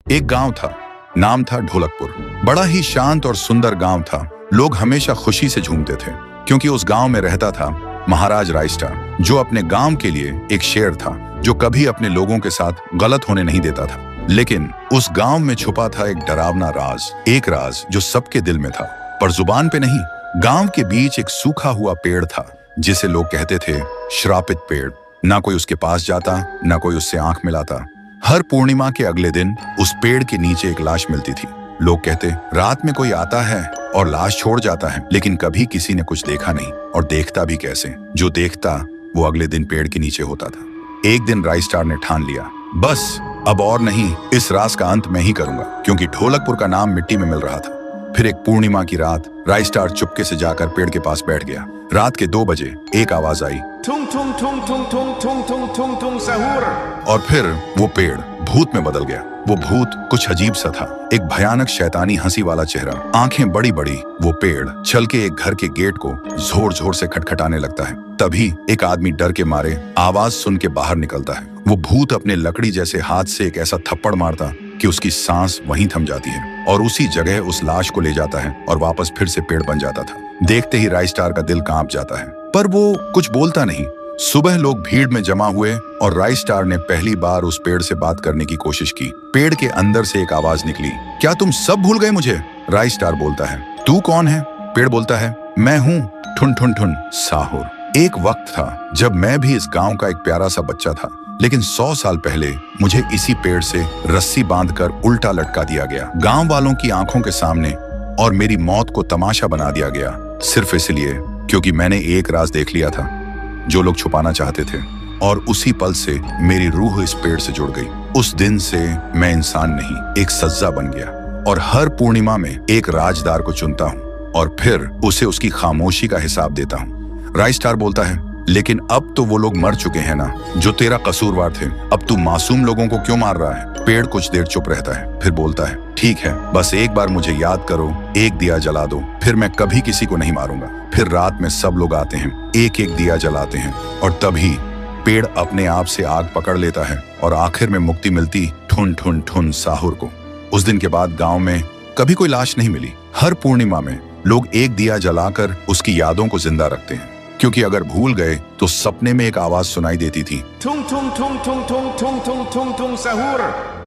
एक गांव था, नाम था ढोलकपुर। बड़ा ही शांत और सुंदर गांव था। लोग हमेशा खुशी से झूमते थे क्योंकि उस गांव में रहता था महाराज रायस्टार, जो अपने गांव के लिए एक शेर था जो कभी अपने लोगों के साथ गलत होने नहीं देता था। लेकिन उस गांव में छुपा था एक डरावना राज, एक राज जो सबके दिल में था पर जुबान पे नहीं। गांव के बीच एक सूखा हुआ पेड़ था जिसे लोग कहते थे श्रापित पेड़। ना कोई उसके पास जाता, ना कोई उससे आंख मिलाता। हर पूर्णिमा के अगले दिन उस पेड़ के नीचे एक लाश मिलती थी। लोग कहते रात में कोई आता है और लाश छोड़ जाता है, लेकिन कभी किसी ने कुछ देखा नहीं और देखता भी कैसे। जो देखता वो अगले दिन पेड़ के नीचे होता था। एक दिन रायस्टार ने ठान लिया, बस अब और नहीं, इस राज का अंत मैं ही करूंगा, क्योंकि ढोलकपुर का नाम मिट्टी में मिल रहा था। फिर एक पूर्णिमा की रात रायस्टार चुपके से जाकर पेड़ के पास बैठ गया। रात के 2 बजे एक आवाज आई, थुंग थुंग थुंग थुंग थुंग थुंग थुंग थुंग थुंग सहूर। और फिर वो पेड़ भूत में बदल गया। वो भूत कुछ अजीब सा था, एक भयानक शैतानी हंसी वाला चेहरा, आंखें बड़ी बड़ी। वो पेड़ चल के एक घर के गेट को जोर जोर से खटखटाने लगता है। तभी एक आदमी डर के मारे आवाज सुन के बाहर निकलता है। वो भूत अपने लकड़ी जैसे हाथ से एक ऐसा थप्पड़ मारता कि उसकी सांस वहीं थम जाती है और उसी जगह उस लाश को ले जाता है और वापस फिर से पेड़ बन जाता था। देखते ही रायस्टार का दिल कांप जाता है, पर वो कुछ बोलता नहीं। सुबह लोग भीड़ में जमा हुए और रायस्टार ने पहली बार उस पेड़ से बात करने की कोशिश की। पेड़ के अंदर से एक आवाज निकली, क्या तुम सब भूल गए मुझे? रायस्टार बोलता है, तू कौन है? पेड़ बोलता है, मैं हूँ ठुन ठुन ठुन साहुर। एक वक्त था जब मैं भी इस गांव का एक प्यारा सा बच्चा था, लेकिन 100 साल पहले मुझे इसी पेड़ से रस्सी बांधकर उल्टा लटका दिया गया, गांव वालों की आंखों के सामने, और मेरी मौत को तमाशा बना दिया गया, सिर्फ इसलिए क्योंकि मैंने एक राज देख लिया था जो लोग छुपाना चाहते थे। और उसी पल से मेरी रूह इस पेड़ से जुड़ गई। उस दिन से मैं इंसान नहीं, एक सज्जा बन गया और हर पूर्णिमा में एक राजदार को चुनता हूँ और फिर उसे उसकी खामोशी का हिसाब देता हूँ। रायस्टार बोलता है, लेकिन अब तो वो लोग मर चुके हैं ना जो तेरा कसूरवार थे। अब तू मासूम लोगों को क्यों मार रहा है? पेड़ कुछ देर चुप रहता है, फिर बोलता है, ठीक है, बस एक बार मुझे याद करो, एक दिया जला दो, फिर मैं कभी किसी को नहीं मारूंगा। फिर रात में सब लोग आते हैं, एक एक दिया जलाते हैं और तभी पेड़ अपने आप से आग पकड़ लेता है और आखिर में मुक्ति मिलती ठुन ठुन ठुन साहुर को। उस दिन के बाद गांव में कभी कोई लाश नहीं मिली। हर पूर्णिमा में लोग एक दिया जलाकर उसकी यादों को जिंदा रखते हैं, क्योंकि अगर भूल गए तो सपने में एक आवाज सुनाई देती थी, थुंग थुंग थुंग थुंग थुंग थुंग थुंग थुंग थुंग सहूर।